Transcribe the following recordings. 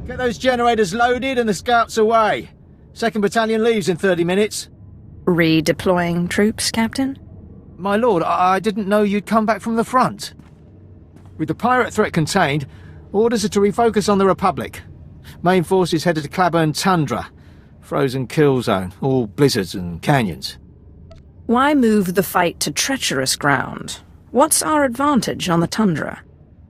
Get those generators loaded and the scouts away. 2nd Battalion leaves in 30 minutes. Redeploying troops, Captain? My lord, I didn't know you'd come back from the front. With the pirate threat contained, orders are to refocus on the Republic. Main forces headed to Claburn Tundra. Frozen kill zone, all blizzards and canyons. Why move the fight to treacherous ground? What's our advantage on the tundra?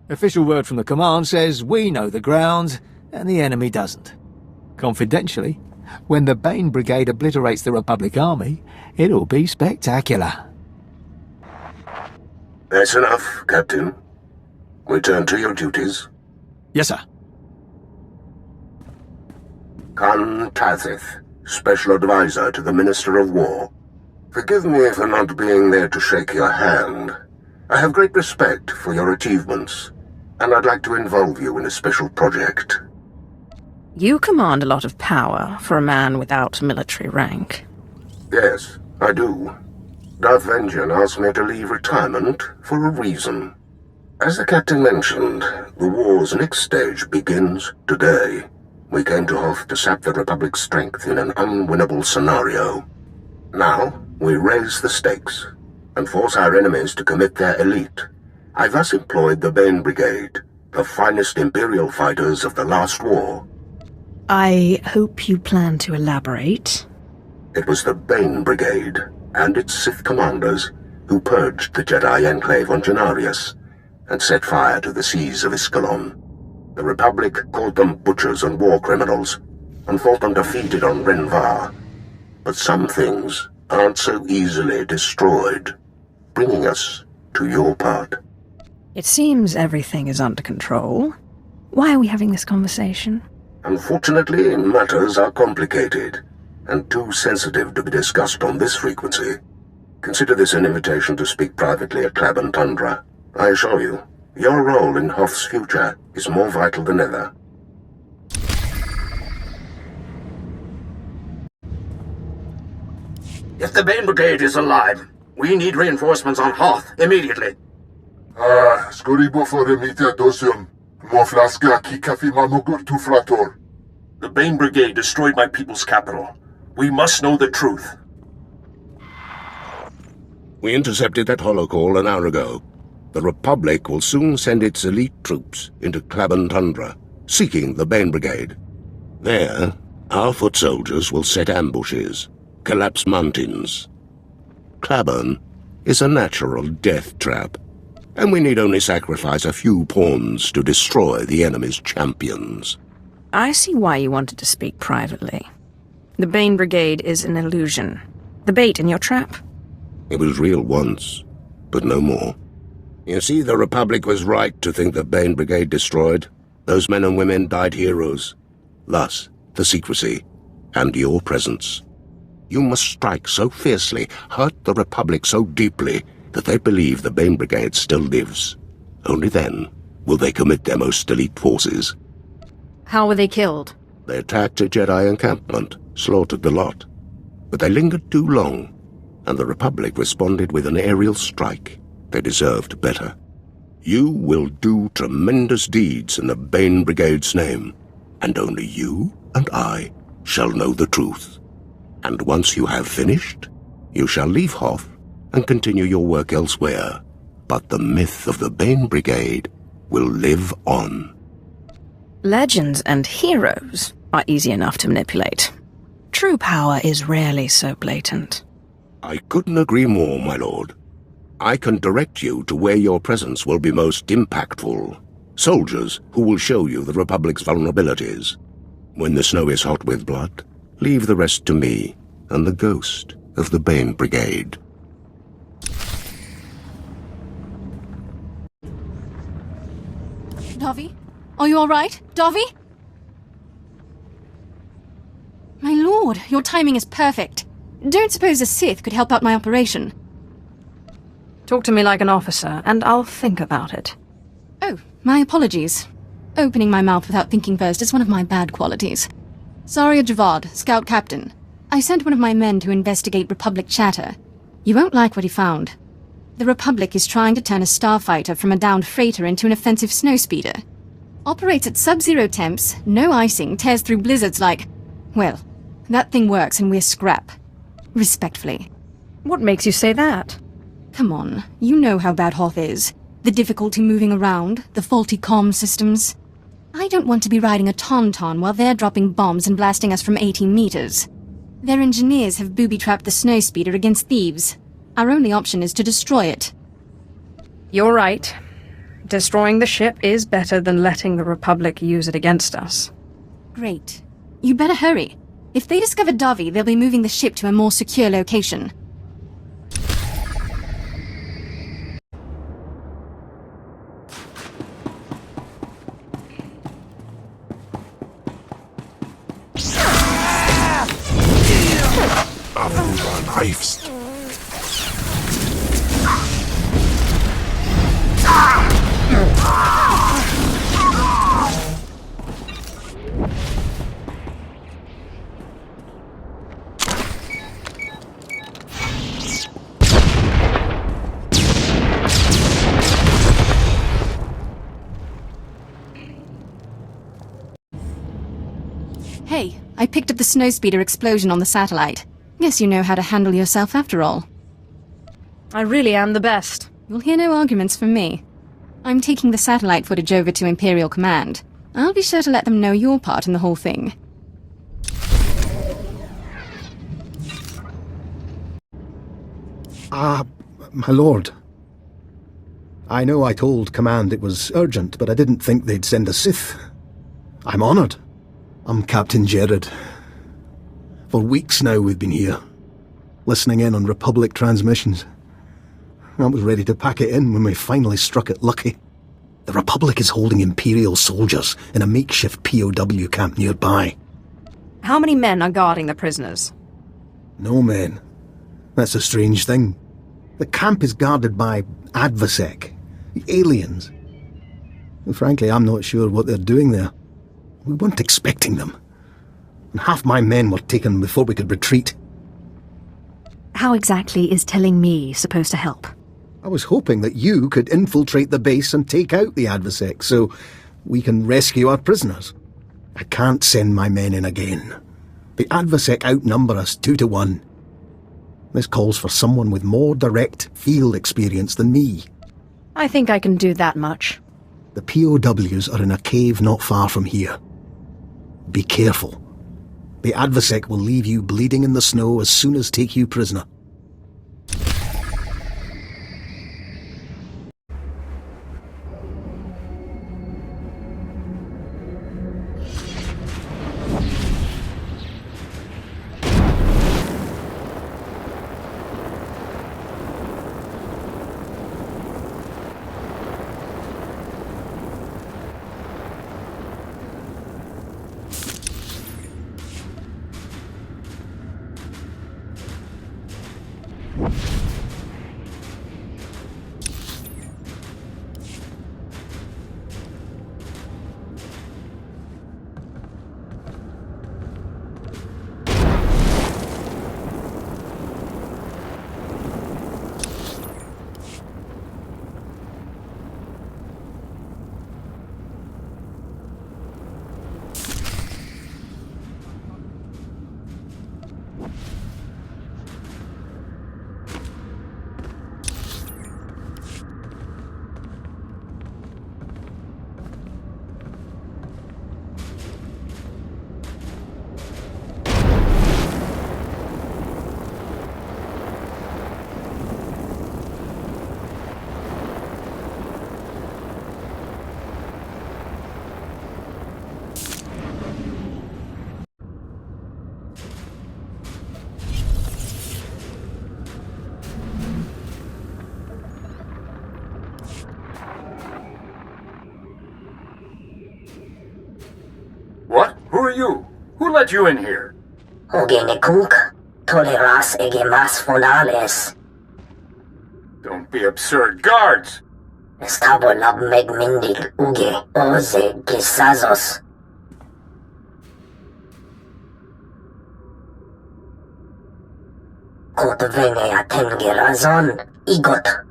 Official word from the command says we know the ground, and the enemy doesn't. Confidentially, when the Bane Brigade obliterates the Republic Army, it'll be spectacular. That's enough, Captain. Return to your duties. Yes, sir. Khun Tazith, Special Advisor to the Minister of War. Forgive me for not being there to shake your hand. I have great respect for your achievements, and I'd like to involve you in a special project. You command a lot of power for a man without military rank. Yes, I do. Darth Vengeance asked me to leave retirement for a reason. As the captain mentioned, the war's next stage begins today. We came to Hoth to sap the Republic's strength in an unwinnable scenario. Now, we raise the stakes, and force our enemies to commit their elite. I thus employed the Bane Brigade, the finest Imperial fighters of the last war. I hope you plan to elaborate. It was the Bane Brigade, and its Sith commanders, who purged the Jedi Enclave on Janarius, and set fire to the seas of Iskalon. The Republic called them butchers and war criminals, and thought them defeated on Renvar. But some things aren't so easily destroyed, bringing us to your part. It seems everything is under control. Why are we having this conversation? Unfortunately, matters are complicated, and too sensitive to be discussed on this frequency. Consider this an invitation to speak privately at Claburn Tundra. I assure you, your role in Hoth's future is more vital than ever. If the Bane Brigade is alive, we need reinforcements on Hoth immediately. Skoribo for remite dosium. Moflaska ki kafi mamogur tu flator. The Bane Brigade destroyed my people's capital. We must know the truth. We intercepted that holocall an hour ago. The Republic will soon send its elite troops into Claburn Tundra, seeking the Bane Brigade. There, our foot soldiers will set ambushes, collapse mountains. Claburn is a natural death trap, and we need only sacrifice a few pawns to destroy the enemy's champions. I see why you wanted to speak privately. The Bane Brigade is an illusion. The bait in your trap? It was real once, but no more. You see, the Republic was right to think the Bane Brigade destroyed. Those men and women died heroes. Thus, the secrecy, and your presence. You must strike so fiercely, hurt the Republic so deeply, that they believe the Bane Brigade still lives. Only then will they commit their most elite forces. How were they killed? They attacked a Jedi encampment, slaughtered the lot. But they lingered too long, and the Republic responded with an aerial strike. They deserved better. You will do tremendous deeds in the Bane Brigade's name, and only you and I shall know the truth. And once you have finished, you shall leave Hoth and continue your work elsewhere. But the myth of the Bane Brigade will live on. Legends and heroes are easy enough to manipulate. True power is rarely so blatant. I couldn't agree more, my lord. I can direct you to where your presence will be most impactful. Soldiers who will show you the Republic's vulnerabilities. When the snow is hot with blood, leave the rest to me and the ghost of the Bane Brigade. Davi? Are you all right? Davi? My lord, your timing is perfect. Don't suppose a Sith could help out my operation. Talk to me like an officer, and I'll think about it. Oh, my apologies. Opening my mouth without thinking first is one of my bad qualities. Sarria Jevad, Scout Captain. I sent one of my men to investigate Republic chatter. You won't like what he found. The Republic is trying to turn a starfighter from a downed freighter into an offensive snowspeeder. Operates at sub-zero temps, no icing, tears through blizzards like... Well, that thing works and we're scrap. Respectfully. What makes you say that? Come on, you know how bad Hoth is. The difficulty moving around, the faulty comm systems. I don't want to be riding a tauntaun while they're dropping bombs and blasting us from 80 meters. Their engineers have booby-trapped the snowspeeder against thieves. Our only option is to destroy it. You're right. Destroying the ship is better than letting the Republic use it against us. Great. You better hurry. If they discover Davi, they'll be moving the ship to a more secure location. Knives. Hey, I picked up the snowspeeder explosion on the satellite. Guess you know how to handle yourself after all. I really am the best. You'll hear no arguments from me. I'm taking the satellite footage over to Imperial Command. I'll be sure to let them know your part in the whole thing. My lord. I know I told Command it was urgent, but I didn't think they'd send a Sith. I'm honoured. I'm Captain Jerrod. For weeks now we've been here, listening in on Republic transmissions. I was ready to pack it in when we finally struck it lucky. The Republic is holding Imperial soldiers in a makeshift POW camp nearby. How many men are guarding the prisoners? No men. That's a strange thing. The camp is guarded by Advosec, aliens. And frankly, I'm not sure what they're doing there. We weren't expecting them. And half my men were taken before we could retreat. How exactly is telling me supposed to help? I was hoping that you could infiltrate the base and take out the Advosec so we can rescue our prisoners. I can't send my men in again. The Advosec outnumber us 2 to 1. This calls for someone with more direct field experience than me. I think I can do that much. The POWs are in a cave not far from here. Be careful. The Advosec will leave you bleeding in the snow as soon as take you prisoner. What? Who are you? Who let you in here? Ogenekunk, toleras egemas fonales. Don't be absurd. Guards! Estabo lab megmindig uge oze gesazos. Kot vene atengerazon igot.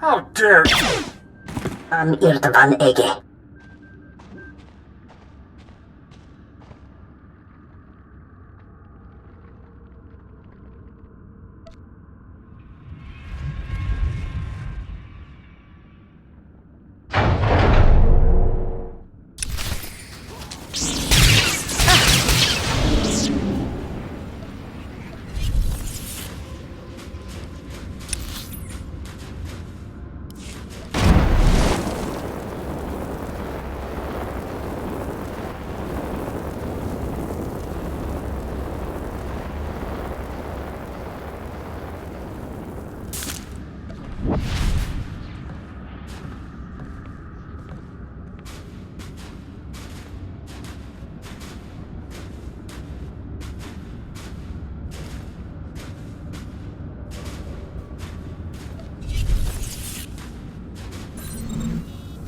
How dare you! Am Irtvan Ege.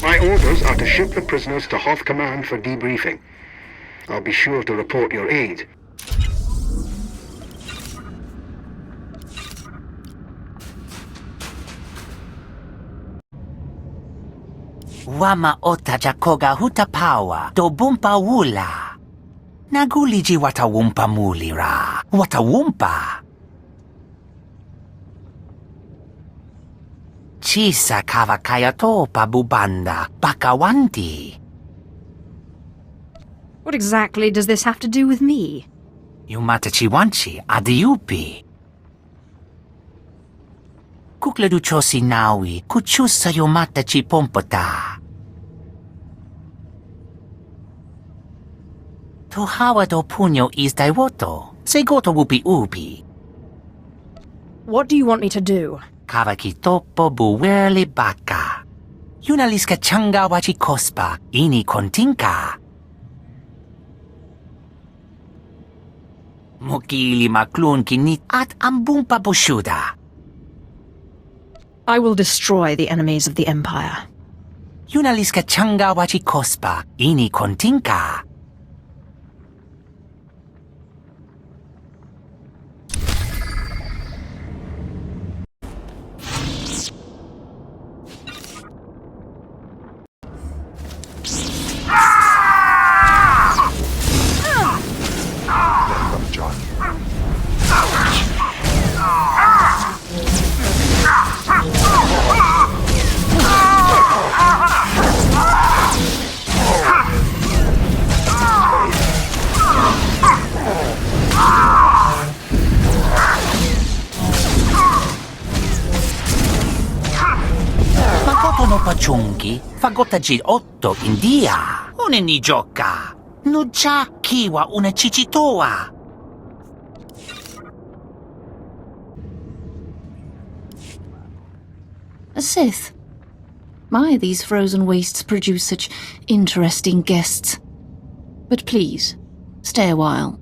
My orders are to ship the prisoners to Hoth Command for debriefing. I'll be sure to report your aid. Wama ota jakoga hutapawa do bumpa wula. Naguliji watawumpa mulira. Watawumpa. Chisa kavakaya topa bubanda bakawanti. What exactly does this have to do with me? Yumata chiwanchi adiupi. Kukladu chosi nawi kuchusa yumata chipompota. Tohawa do punyo is daiwoto. Segoto wupi upi. What do you want me to do? Kavaki topo buwele baka. Yunaliska changa wachi kospa ini kontinka. Mokili maklun kinit at ambumpa bushuda. I will destroy the enemies of the Empire. Yunaliska changa wachi kospa ini kontinka. No pachungi, fagota gil 8 in dia. Une ni gioca. No già kiwa una chichitoa. A Sith. My, these frozen wastes produce such interesting guests. But please, stay a while.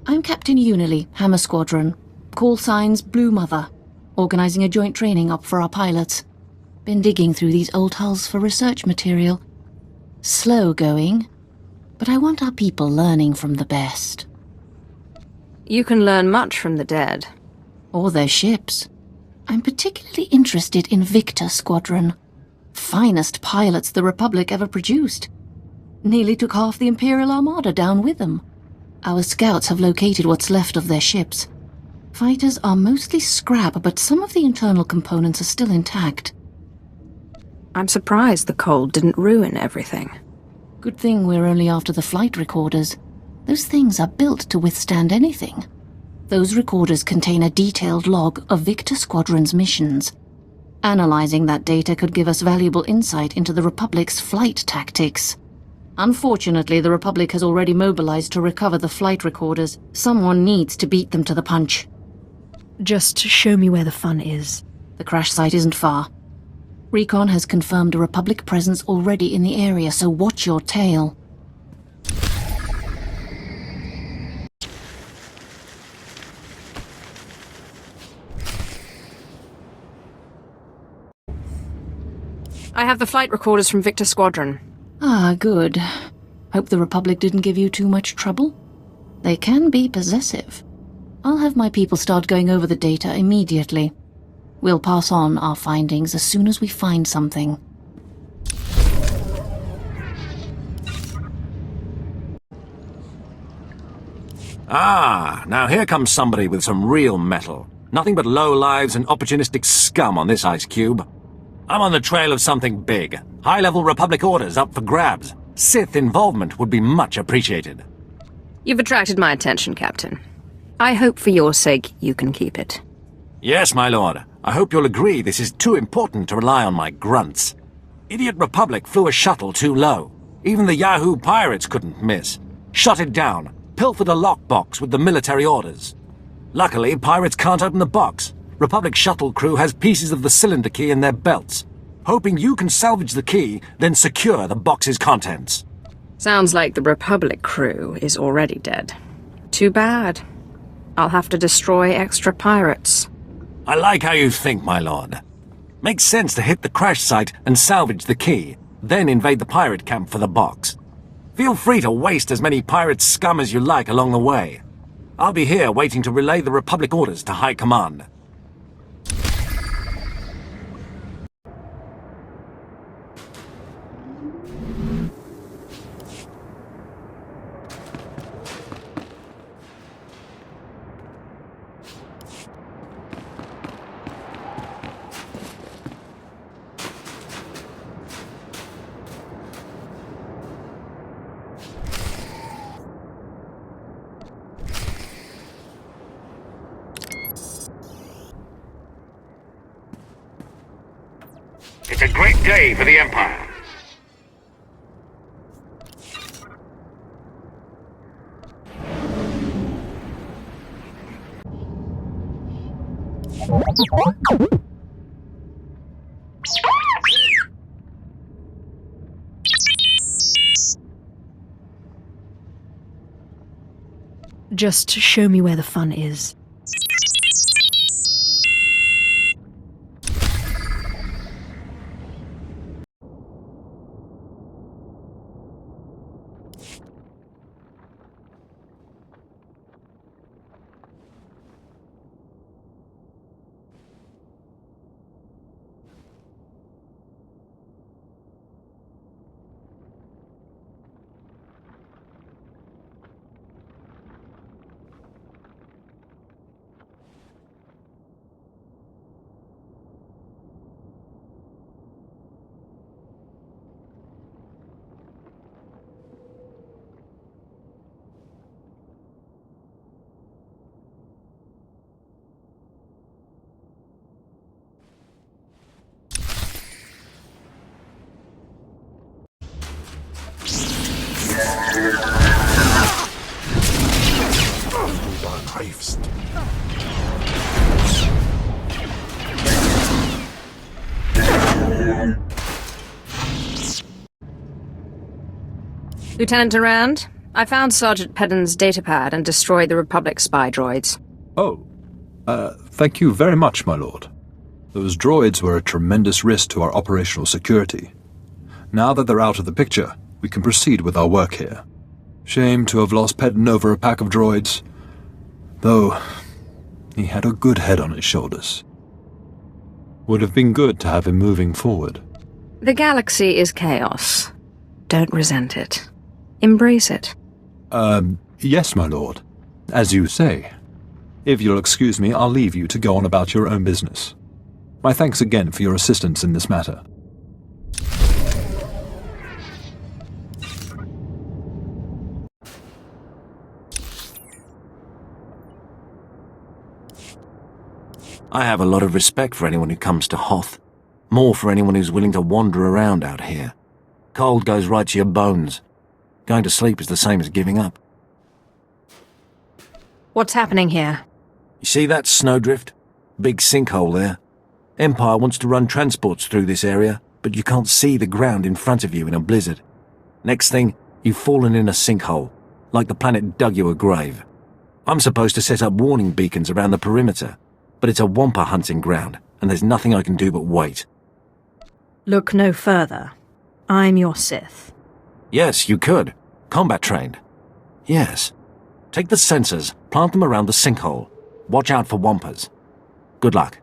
I'm Captain Unily, Hammer Squadron. Call signs Blue Mother. Organizing a joint training op for our pilots. Been digging through these old hulls for research material. Slow going, but I want our people learning from the best. You can learn much from the dead. Or their ships. I'm particularly interested in Victor Squadron. Finest pilots the Republic ever produced. Nearly took half the Imperial Armada down with them. Our scouts have located what's left of their ships. Fighters are mostly scrap, but some of the internal components are still intact. I'm surprised the cold didn't ruin everything. Good thing we're only after the flight recorders. Those things are built to withstand anything. Those recorders contain a detailed log of Victor Squadron's missions. Analyzing that data could give us valuable insight into the Republic's flight tactics. Unfortunately, the Republic has already mobilized to recover the flight recorders. Someone needs to beat them to the punch. Just show me where the fun is. The crash site isn't far. Recon has confirmed a Republic presence already in the area, so watch your tail. I have the flight recorders from Victor Squadron. Ah, good. Hope the Republic didn't give you too much trouble. They can be possessive. I'll have my people start going over the data immediately. We'll pass on our findings as soon as we find something. Ah, now here comes somebody with some real mettle. Nothing but lowlives and opportunistic scum on this ice cube. I'm on the trail of something big. High-level Republic orders up for grabs. Sith involvement would be much appreciated. You've attracted my attention, Captain. I hope for your sake you can keep it. Yes, my lord. I hope you'll agree this is too important to rely on my grunts. Idiot Republic flew a shuttle too low. Even the Yahoo pirates couldn't miss. Shot it down. Pilfered a lockbox with the military orders. Luckily, pirates can't open the box. Republic shuttle crew has pieces of the cylinder key in their belts. Hoping you can salvage the key, then secure the box's contents. Sounds like the Republic crew is already dead. Too bad. I'll have to destroy extra pirates. I like how you think, my lord. Makes sense to hit the crash site and salvage the key, then invade the pirate camp for the box. Feel free to waste as many pirate scum as you like along the way. I'll be here waiting to relay the Republic orders to High Command. It's a great day for the Empire. Just show me where the fun is. Lieutenant Durand, I found Sergeant Pedden's datapad and destroyed the Republic spy droids. Oh, thank you very much, my lord. Those droids were a tremendous risk to our operational security. Now that they're out of the picture, we can proceed with our work here. Shame to have lost Pedden over a pack of droids. Though, he had a good head on his shoulders. Would have been good to have him moving forward. The galaxy is chaos. Don't resent it. Embrace it. Yes, my lord. As you say. If you'll excuse me, I'll leave you to go on about your own business. My thanks again for your assistance in this matter. I have a lot of respect for anyone who comes to Hoth. More for anyone who's willing to wander around out here. Cold goes right to your bones. Going to sleep is the same as giving up. What's happening here? You see that snowdrift? Big sinkhole there. Empire wants to run transports through this area, but you can't see the ground in front of you in a blizzard. Next thing, you've fallen in a sinkhole, like the planet dug you a grave. I'm supposed to set up warning beacons around the perimeter, but it's a wampa hunting ground, and there's nothing I can do but wait. Look no further. I'm your Sith. Yes, you could. Combat trained. Yes. Take the sensors, plant them around the sinkhole. Watch out for wampas. Good luck.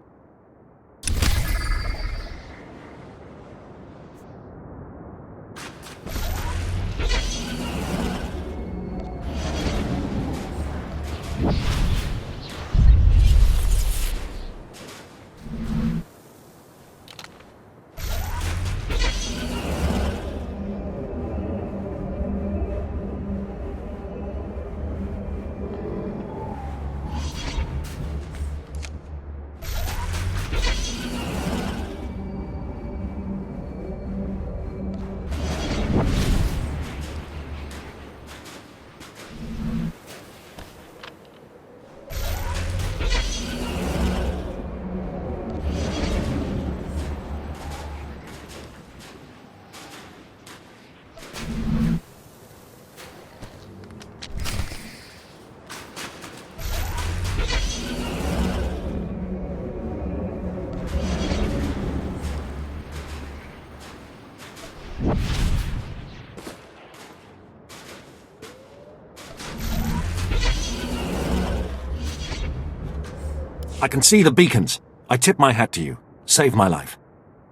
I can see the beacons. I tip my hat to you. Saved my life.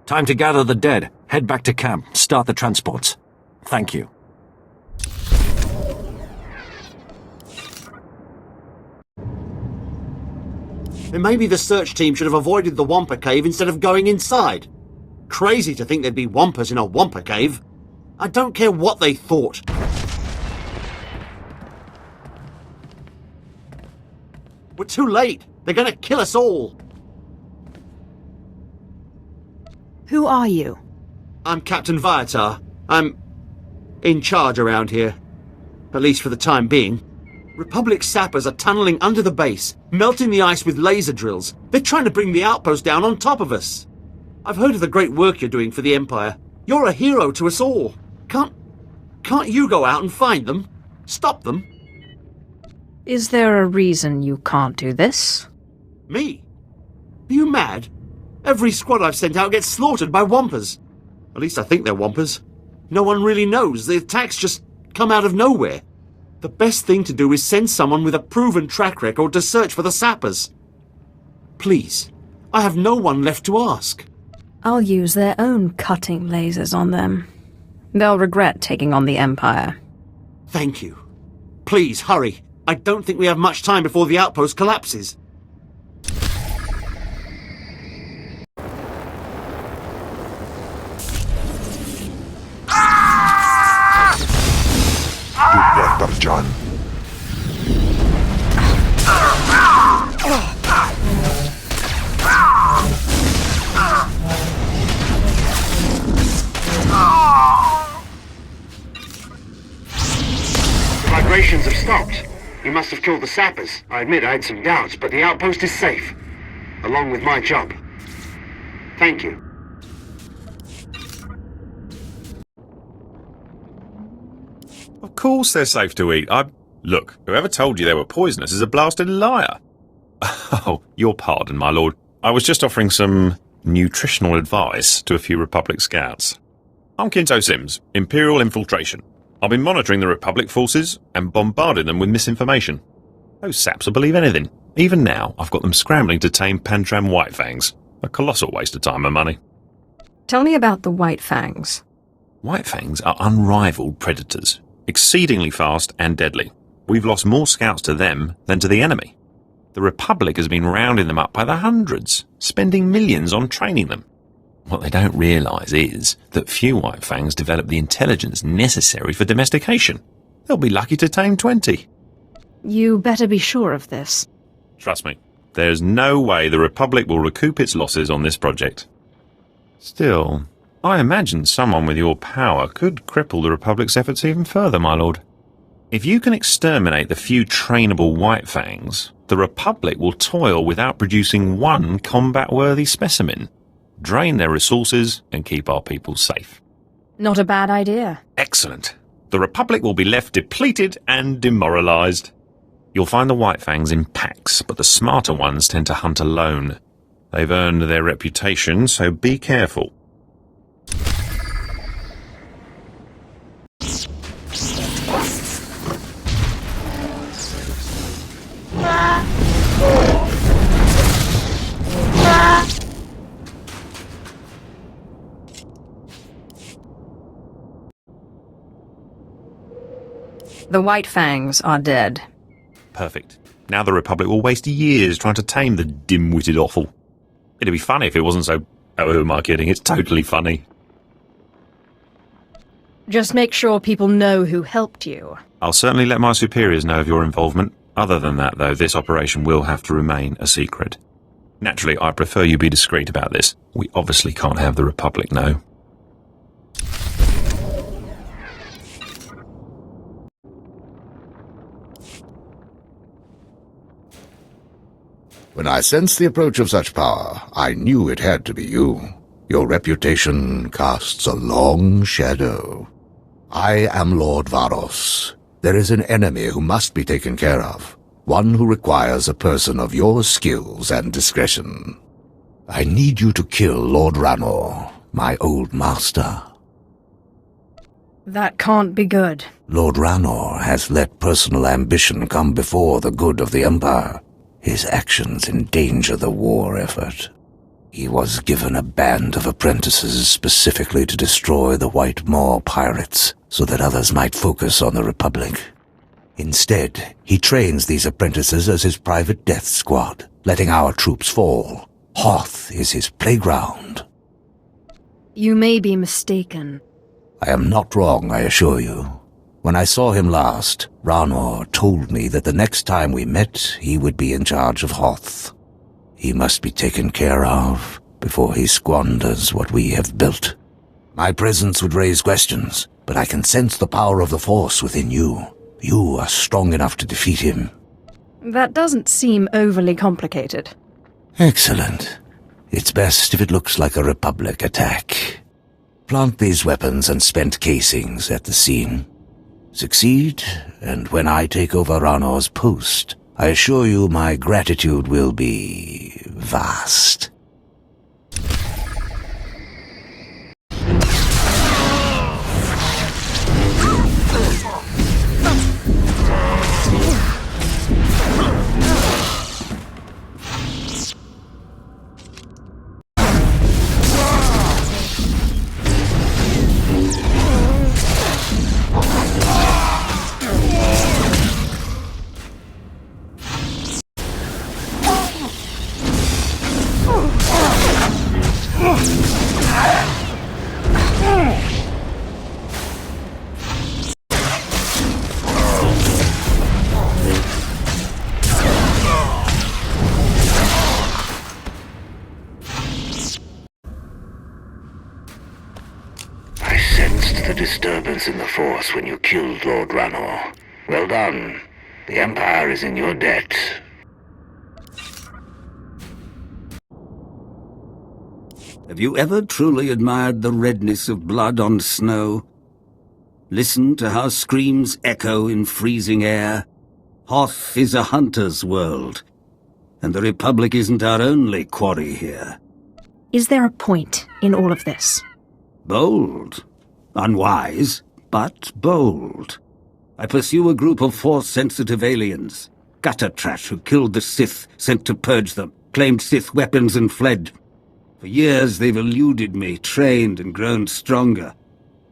Time to gather the dead, head back to camp, start the transports. Thank you. And maybe the search team should have avoided the Wampa Cave instead of going inside. Crazy to think there'd be Wampas in a Wampa Cave. I don't care what they thought. We're too late. They're gonna kill us all. Who are you? I'm Captain Viatar. I'm in charge around here. At least for the time being. Republic sappers are tunneling under the base, melting the ice with laser drills. They're trying to bring the outpost down on top of us. I've heard of the great work you're doing for the Empire. You're a hero to us all. Can't you go out and find them? Stop them? Is there a reason you can't do this? Me? Are you mad? Every squad I've sent out gets slaughtered by Wampas. At least I think they're Wampas. No one really knows. The attacks just come out of nowhere. The best thing to do is send someone with a proven track record to search for the sappers. Please, I have no one left to ask. I'll use their own cutting lasers on them. They'll regret taking on the Empire. Thank you. Please, hurry. I don't think we have much time before the outpost collapses. John. The vibrations have stopped. You must have killed the sappers. I admit I had some doubts, but the outpost is safe. Along with my job. Thank you. Of course they're safe to eat. Look, whoever told you they were poisonous is a blasted liar. Oh, your pardon, my lord. I was just offering some nutritional advice to a few Republic scouts. I'm Kinto Sims, Imperial Infiltration. I've been monitoring the Republic forces and bombarding them with misinformation. Those saps will believe anything. Even now, I've got them scrambling to tame Pantram Whitefangs. A colossal waste of time and money. Tell me about the Whitefangs. Whitefangs are unrivaled predators, exceedingly fast and deadly. We've lost more scouts to them than to the enemy. The Republic has been rounding them up by the hundreds, spending millions on training them. What they don't realise is that few Whitefangs develop the intelligence necessary for domestication. They'll be lucky to tame 20. You better be sure of this. Trust me, there's no way the Republic will recoup its losses on this project. Still, I imagine someone with your power could cripple the Republic's efforts even further, my lord. If you can exterminate the few trainable Whitefangs, the Republic will toil without producing one combat-worthy specimen, drain their resources, and keep our people safe. Not a bad idea. Excellent. The Republic will be left depleted and demoralised. You'll find the Whitefangs in packs, but the smarter ones tend to hunt alone. They've earned their reputation, so be careful. The Whitefangs are dead. Perfect. Now the Republic will waste years trying to tame the dim-witted offal. It'd be funny if it wasn't so... Oh, who am I kidding? It's totally funny. Just make sure people know who helped you. I'll certainly let my superiors know of your involvement. Other than that, though, this operation will have to remain a secret. Naturally, I prefer you be discreet about this. We obviously can't have the Republic know. When I sensed the approach of such power, I knew it had to be you. Your reputation casts a long shadow. I am Lord Varos. There is an enemy who must be taken care of, one who requires a person of your skills and discretion. I need you to kill Lord Ranor, my old master. That can't be good. Lord Ranor has let personal ambition come before the good of the Empire. His actions endanger the war effort. He was given a band of apprentices specifically to destroy the White Maw pirates, so that others might focus on the Republic. Instead, he trains these apprentices as his private death squad, letting our troops fall. Hoth is his playground. You may be mistaken. I am not wrong, I assure you. When I saw him last, Ranor told me that the next time we met, he would be in charge of Hoth. He must be taken care of before he squanders what we have built. My presence would raise questions, but I can sense the power of the Force within you. You are strong enough to defeat him. That doesn't seem overly complicated. Excellent. It's best if it looks like a Republic attack. Plant these weapons and spent casings at the scene. Succeed, and when I take over Ranor's post, I assure you my gratitude will be vast. Disturbance in the Force when you killed Lord Ranor. Well done. The Empire is in your debt. Have you ever truly admired the redness of blood on snow? Listen to how screams echo in freezing air. Hoth is a hunter's world, and the Republic isn't our only quarry here. Is there a point in all of this? Bold. Unwise, but bold. I pursue a group of Force-sensitive aliens. Gutter trash who killed the Sith, sent to purge them, claimed Sith weapons and fled. For years they've eluded me, trained and grown stronger.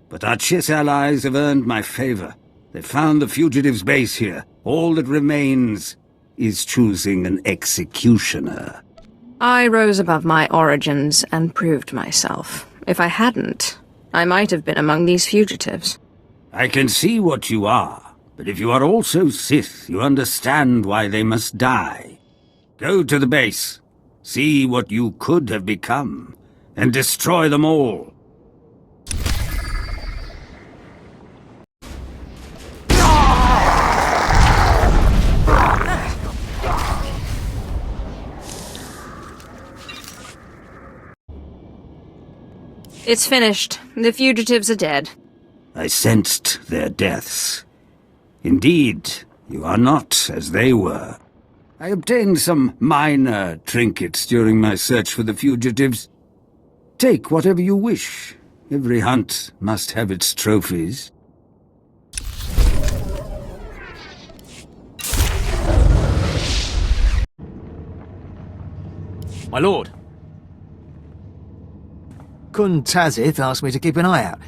But our Chiss allies have earned my favor. They've found the fugitives' base here. All that remains is choosing an executioner. I rose above my origins and proved myself. If I hadn't, I might have been among these fugitives. I can see what you are, but if you are also Sith, you understand why they must die. Go to the base, see what you could have become, and destroy them all. It's finished. The fugitives are dead. I sensed their deaths. Indeed, you are not as they were. I obtained some minor trinkets during my search for the fugitives. Take whatever you wish. Every hunt must have its trophies. My lord. Khun Tazith asked me to keep an eye out.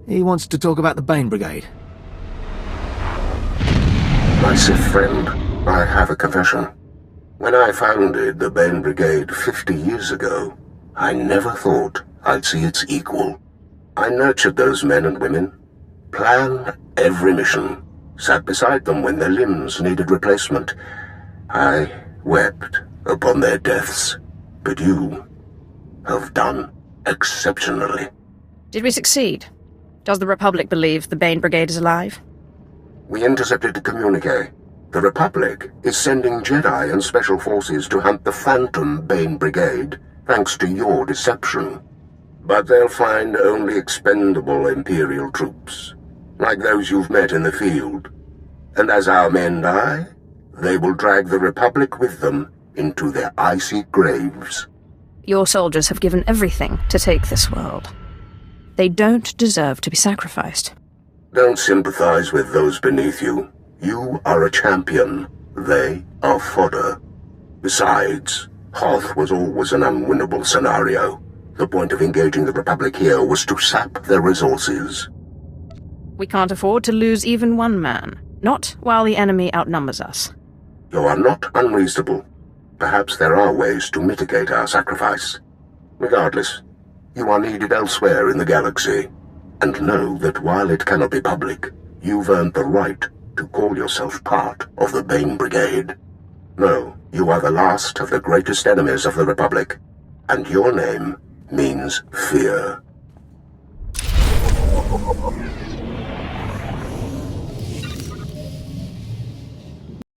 He wants to talk about the Bane Brigade. My Sith friend, I have a confession. When I founded the Bane Brigade 50 years ago, I never thought I'd see its equal. I nurtured those men and women, planned every mission, sat beside them when their limbs needed replacement. I wept upon their deaths, but you have done exceptionally. Did we succeed? Does the Republic believe the Bane Brigade is alive? We intercepted a communique. The Republic is sending Jedi and Special Forces to hunt the Phantom Bane Brigade, thanks to your deception. But they'll find only expendable Imperial troops, like those you've met in the field. And as our men die, they will drag the Republic with them into their icy graves. Your soldiers have given everything to take this world. They don't deserve to be sacrificed. Don't sympathize with those beneath you. You are a champion. They are fodder. Besides, Hoth was always an unwinnable scenario. The point of engaging the Republic here was to sap their resources. We can't afford to lose even one man. Not while the enemy outnumbers us. You are not unreasonable. Perhaps there are ways to mitigate our sacrifice. Regardless, you are needed elsewhere in the galaxy. And know that while it cannot be public, you've earned the right to call yourself part of the Bane Brigade. No, you are the last of the greatest enemies of the Republic, and your name means fear.